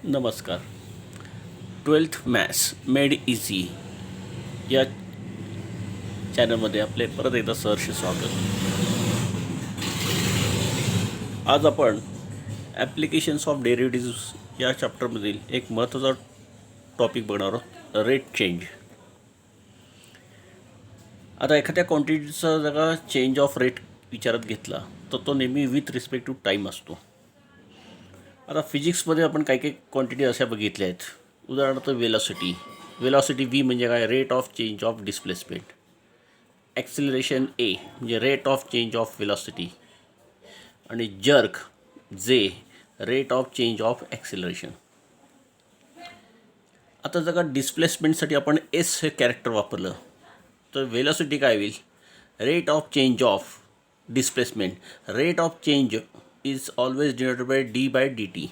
नमस्कार. 12th maths made easy या चॅनलमध्ये आपले परत एकदा सहर्ष स्वागत. आज आपण ॲप्लिकेशन्स ऑफ डेरिव्हेटिव्ह्ज या चॅप्टरमधील एक महत्त्वाचा टॉपिक बघणार आहोत, रेट चेंज. आता एखाद्या क्वांटिटीचा जर चेंज ऑफ रेट विचारात घेतला तर तो नेहमी विथ रिस्पेक्ट टू टाईम असतो. आता फिजिक्समध्ये आपण काही काही क्वांटिटी अशा बघितल्या आहेत. उदाहरणार्थ वेलॉसिटी व्ही म्हणजे काय, rate of change of displacement. Acceleration A म्हणजे rate of change of velocity. आणि जर्क जे rate of change of acceleration. आता जर का डिस्प्लेसमेंटसाठी आपण एस हे कॅरेक्टर वापरलं तर वेलॉसिटी काय होईल, rate of change of displacement. Rate of change is always denoted by d by D T.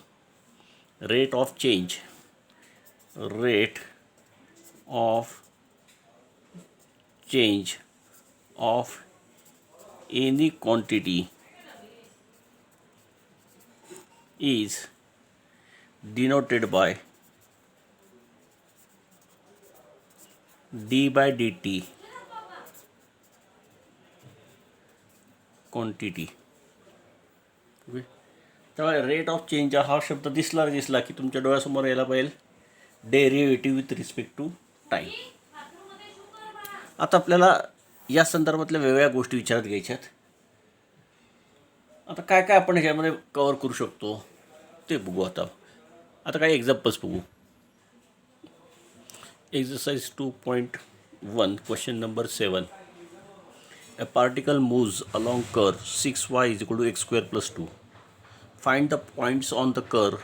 Rate of change, rate of change of any quantity is denoted by d by dt quantity. Okay, त्यामुळे rate of change हा शब्द दिसला की तुमच्या डोळ्यासमोर यायला पाहिजे derivative with respect to time. आता आपल्याला या संदर्भातल्या वेगवेगळ्या गोष्टी विचारात घ्यायच्या आहेत. आता काय काय आपण ह्याच्यामध्ये कवर करू शकतो ते बघू. आता काही एक्झाम्पल्स बघू. Exercise 2.1 question number 7. A particle moves along curve 6y is equal to x square plus 2. Find the points on the curve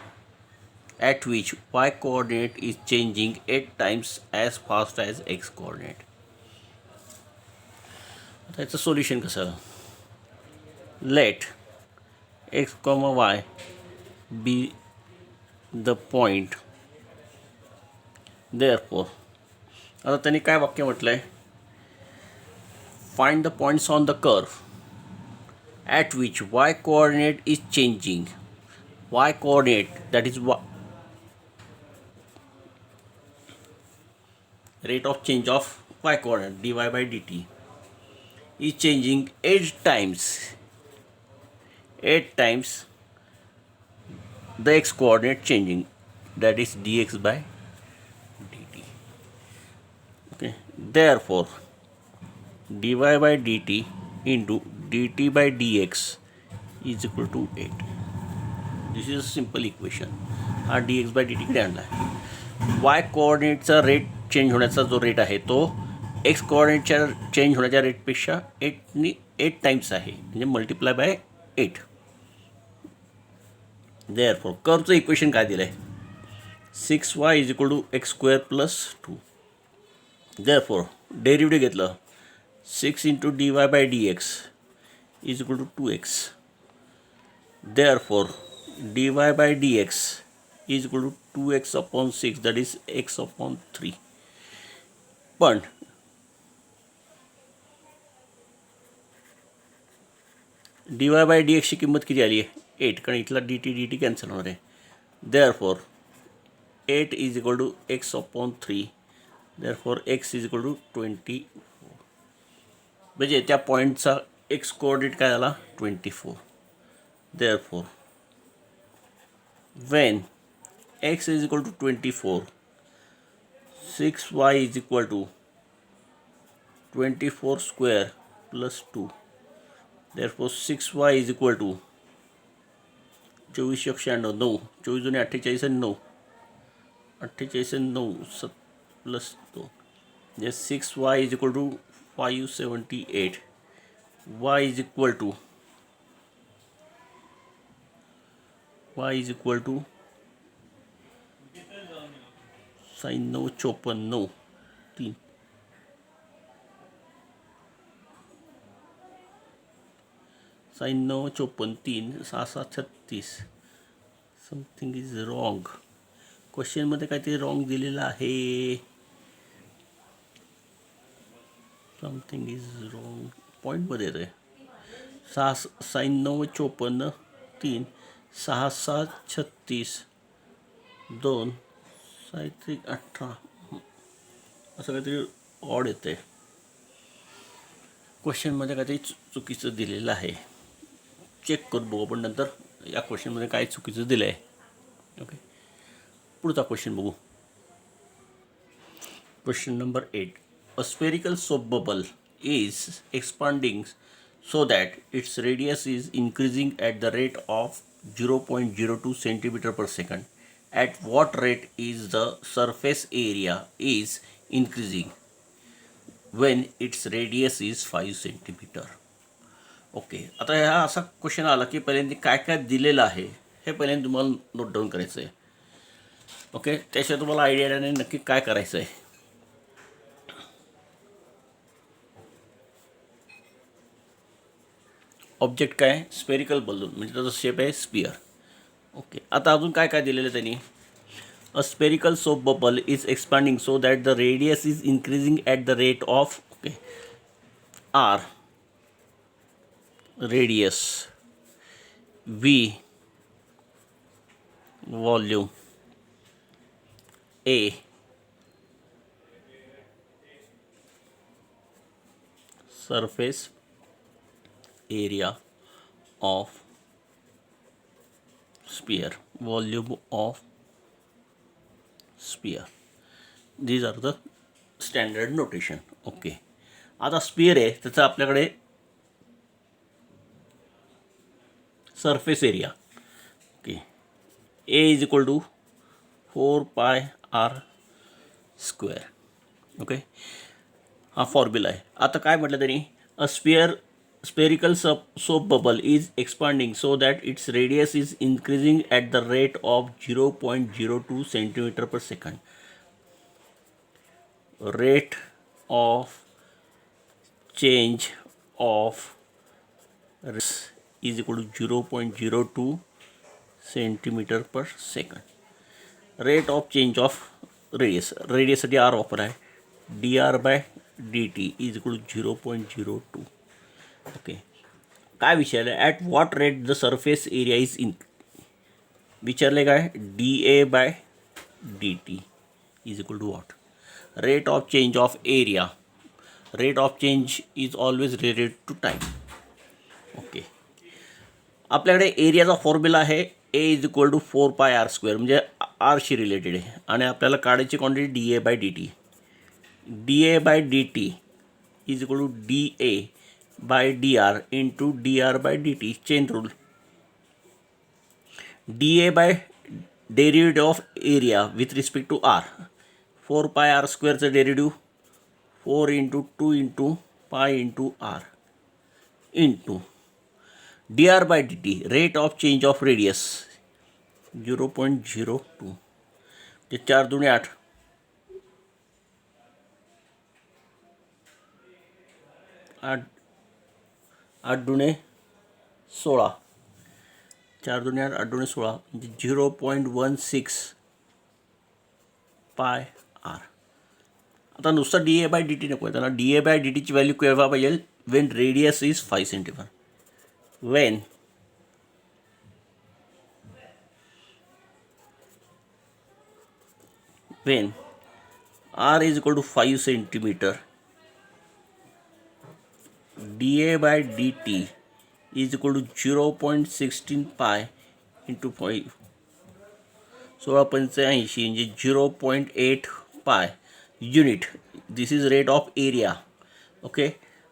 at which y coordinate is changing 8 times as fast as x coordinate. आता याचं solution कसं, let x comma y be the point. Therefore आता त्यांनी काय वाक्य म्हटलं आहे, find the points on the curve at which y coordinate is changing. Y coordinate that is rate of change of y coordinate dy by dt is changing 8 times the x coordinate changing, that is dx by dt. Okay, therefore dy by dt into dt by dx is equal to 8. This is a simple equation. हा dx by dt कडे आणला आहे. y कोऑर्डिनेटचा rate change होण्याचा जो rate आहे तो x कोऑर्डिनेटच्या change होण्याच्या रेटपेक्षा 8 times आहे, म्हणजे मल्टिप्लाय बाय 8. देअरफॉर कर्वचं इक्वेशन काय दिलं आहे, 6y is equal to x square plus 2. Therefore derivative घेतलं 6 into dy by dx is equal to 2x. Therefore dy by dx is equal to 2x upon 6, that is x upon 3. पण dy bye dxची किंमत किती आली आहे, 8, कारण इथला dt cancel होणार आहे. Therefore 8 is equal to x upon 3. Therefore x is equal to 24. म्हणजे त्या पॉईंटचा एक्स कोऑर्डिनेट काय झाला, 24. Therefore when x is equal to 24, 6y is equal to 24 square plus 2. Therefore 6y is equal to 2496, 9, 24 जुने 48 आणि 9, 48 आणि 9 प्लस 2, म्हणजे 6y is equal to 578. y is equal to sin 9 54 9 3 sin 9 54 3 6 6 36. Something is wrong. क्वेश्चनमध्ये काहीतरी wrong दिलेलं आहे. Something is wrong. पॉईंटमध्ये येतं आहे sin 9 54 3 6 7 36 2 साहित्रिक 18 असं काहीतरी ऑड येतं आहे. क्वेश्चनमध्ये काहीतरी चुकीचं दिलेलं आहे. चेक करून बघू आपण नंतर या क्वेश्चनमध्ये काय चुकीचं दिलं आहे. ओके, पुढचा क्वेश्चन बघू. Question number 8. A spherical soap bubble is expanding so that its radius is increasing at the rate of 0.02 centimeter per second. At what rate is the surface area is increasing when its radius is 5 centimeter? Okay, आता ह्या असा question आला की पहिल्यांदा काय काय दिलेलं आहे हे पहिल्यांदा तुम्हाला नोट डाऊन करायचं आहे. ओके, त्याशिवाय तुम्हाला आयडिया नाही नक्की काय करायचं आहे. ऑब्जेक्ट काय, स्पेरिकल बलून, म्हणजे त्याचा शेप आहे स्पियर. ओके, आता अजून काय काय दिलेलं त्यांनी. A spherical soap bubble is expanding so that the radius is increasing at the rate of okay r radius, v volume, a surface area of sphere, volume of sphere. These are the standard notation. Okay, आता sphere आहे त्याचा आपल्याकडे surface area okay A is equal to 4πr². Okay, हा formula आहे. आता काय म्हटलं त्यांनी, a spherical soap bubble is expanding so that its radius is increasing at the rate of 0.02 centimetre per second. Rate of change of is equal to 0.02 centimetre per second. Rate of change of रेडियससाठी R वापर आहे. dr/dt is equal to 0.02. Okay, काय विचारलं, at what rate the surface area is in, विचारले काय, dA/dt is equal to what, rate of change of area. Rate of change is always related to time. Okay, आपल्याकडे एरियाचा formula आहे ए is equal to 4πr², म्हणजे आरशी related आहे. आणि आपल्याला काढायची quantity dA/dt. dA/dt is equal to dA/dr into dr/dt. Chain rule. dA/डेरिव्हेटिव्ह of area with respect to R, 4πr²चं derivative 4 into 2 into pi into R into dr/dt rate of change of radius 0.02. ते 4 दुणे 8, 8 दुणे 16, 4 दुणे 8, 8 दुणे 16, म्हणजे 0.16 पाय R. आता नुसतं dA/dt नको आहे, त्यांना dA/dtची व्हॅल्यू केव्हा पाहिजे, Wien radius is 5 centimetre. when r is equal to 5 centimeter, dA/dt is equal to 0.16 pi into 5, 1685 म्हणजे 0.8 पाय unit. This is rate of area. Okay,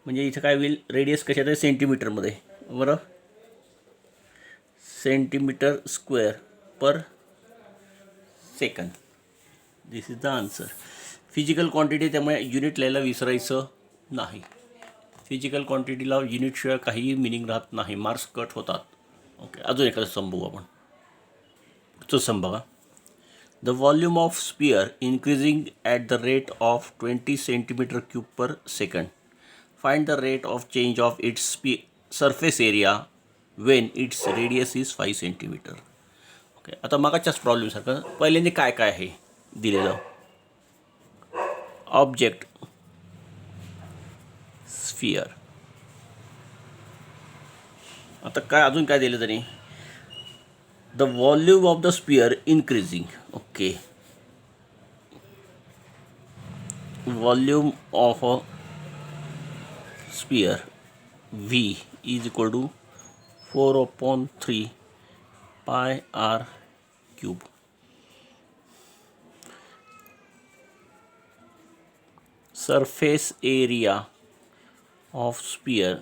म्हणजे इथं काय होईल, रेडियस कशात आहे, सेंटीमीटरमध्ये, बरं, centimetre square per second. This is the answer. Physical quantity, त्यामुळे युनिट लिहायला विसरायचं नाही. फिजिकल क्वांटिटीला युनिटशिवाय काहीही मिनिंग राहत नाही, मार्क्स कट होतात. ओके, अजून एखादं सम बघू आपण. पुढचं सम बघा. The volume of sphere increasing at the rate of 20 centimetre cube per second. Find the rate of change of its surface area when its radius is 5 centimetre. Okay, आता मागाच्याच प्रॉब्लेमसारखं पहिल्यांदा काय काय आहे दिलेलं. Object sphere. आता काय अजून काय दिलं तरी, the volume of the sphere increasing. Okay, volume of a sphere V is equal to 4/3 pi r cube. Surface area of sphere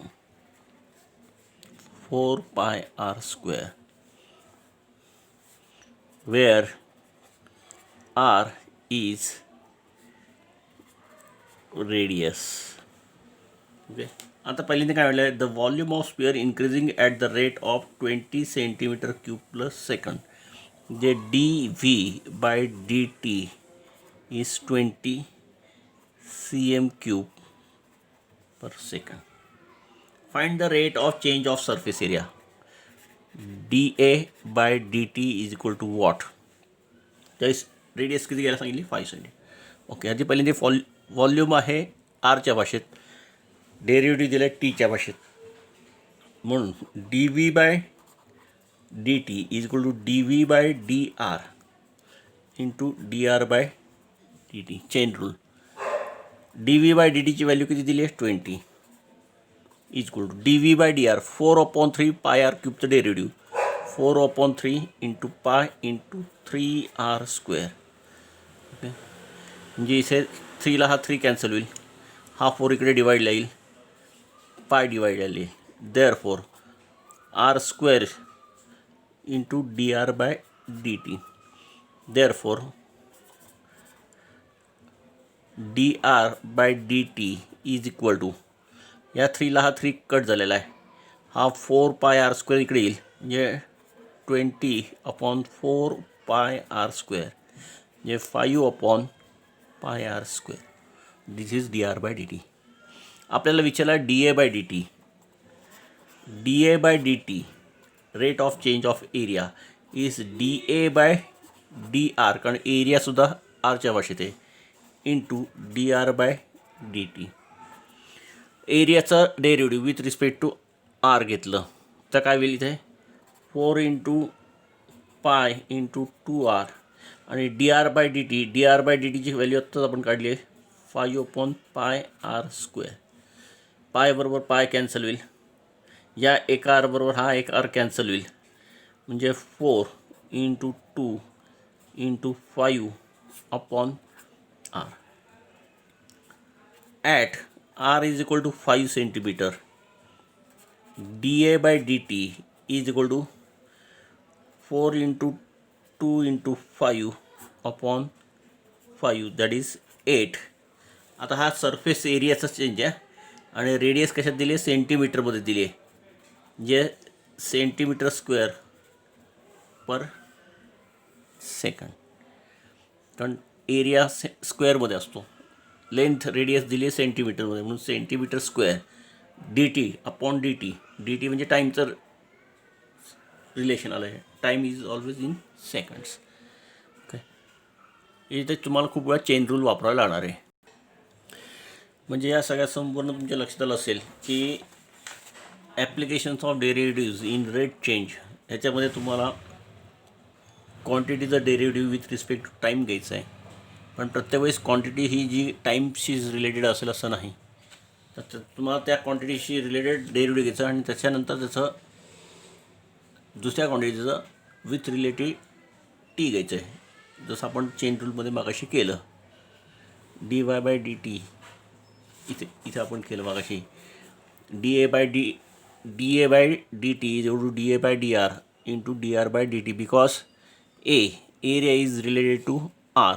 4 pi r square, where r is radius. Okay, आता पहिल्यांदा काय म्हटलं, the volume of sphere increasing at the rate of 20 centimetre cube plus second. जे D V by D T is 20 cm cube per second. Find the rate of change of surface area. D A by D T is equal to what. त्यावेळेस radius किती घ्यायला सांगितली, 5 centimetre. Okay, आधी पहिल्यांदा volume आहे आरच्या भाषेत, derivative दिलं आहे टीच्या भाषेत, म्हणून D V by D T is equal to D V by D R into D R by D T. Chain rule. D V by D टीची व्हॅल्यू किती दिली आहे, 20 is equal to D V by D R 4/3 pi R क्यूबचं derivative 4/3 into pi into 3r square. Okay, म्हणजे इथे 3ला हा 3 cancel होईल, हा 4 इकडे डिवाईडला येईल, पाय डिवाईडला येईल. Therefore r square into D R by D t. Therefore d R by D T is equal to, या 3ला हा 3 कट झालेला आहे, हा 4 पाय आर स्क्वेअर इकडे येईल, म्हणजे 20/4 पाय आर स्क्वेअर, म्हणजे 5 pi R square. This is D R by D T. आपल्याला विचारला D A by D T. D A by D T rate of change of area is D A by D R, कारण एरियासुद्धा आरच्या भाषेत आहे, into D R by D T. एरियाचा derivative with respect to R घेतलं तर काय होईल, इथे 4 इंटू पाय इंटू 2r, आणि d R by D T, d R by D टीची व्हॅल्यू आत्ताच आपण काढली आहे 5 पाय r². पाय बरोबर पाय कॅन्सल होईल, या एका r बरोबर हा एक r कॅन्सल होईल, म्हणजे 4 into 2 into 5/r. At r is equal to 5 centimetre, d A by D T is equal to 4 into 2 into 5/5, that is 8. आता हा सरफेस एरियाचा चेंज आहे, आणि रेडियस कशात दिली आहे, सेंटीमीटरमध्ये दिली आहे, जे सेंटीमीटर स्क्वेअर पर सेकंड, कारण एरिया स्क्वेअरमध्ये असतो. लेंथ रेडियस दिली आहे सेंटीमीटरमध्ये, म्हणून centimetre square D T upon D T. D T म्हणजे टाईमचं रिलेशन आलं आहे, time is always in seconds. Okay, इथे तुम्हाला खूप वेळा चेन रूल वापरायला लागणार आहे. म्हणजे या सगळ्या संपूर्ण तुमच्या लक्षात आलं असेल की applications of derivatives in rate change, ह्याच्यामध्ये तुम्हाला क्वांटिटीचं derivative with respect to time घ्यायचं आहे, पण प्रत्येक वेळेस क्वांटिटी ही जी टाईमशी रिलेटेड असेल असं नाही. तर तुम्हाला त्या क्वांटिटीशी रिलेटेड डेरिव्हेटिव्ह घ्यायचं, आणि त्याच्यानंतर त्याचं दुसऱ्या क्वांटिटीचं विथ रिलेटेड टी घ्यायचं आहे, जसं आपण चेन रूलमध्ये मागाशी केलं. D Y by D T इथे आपण केलं मागाशी, D A by D T is equal to D A by D R into D R by D T, because area is related to R.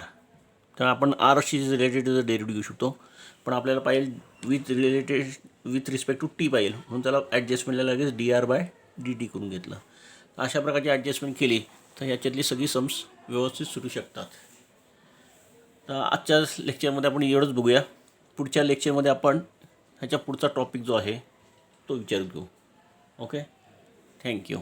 तर आपण आरशी related derivative घेऊ शकतो, पण आपल्याला पाहिजे विथ रिस्पेक्ट टू टी पाहिजे, म्हणून त्याला ॲडजस्टमेंटला लगेच d R by D t करून घेतलं. अशा प्रकारची ॲडजस्टमेंट केली तर ह्याच्यातली सगळी सम्स व्यवस्थित सुटू शकतात. तर आजच्या लेक्चरमध्ये आपण एवढंच बघूया. पुढच्या लेक्चरमध्ये आपण ह्याच्या पुढचा टॉपिक जो आहे तो विचार घेऊ. Okay, thank you.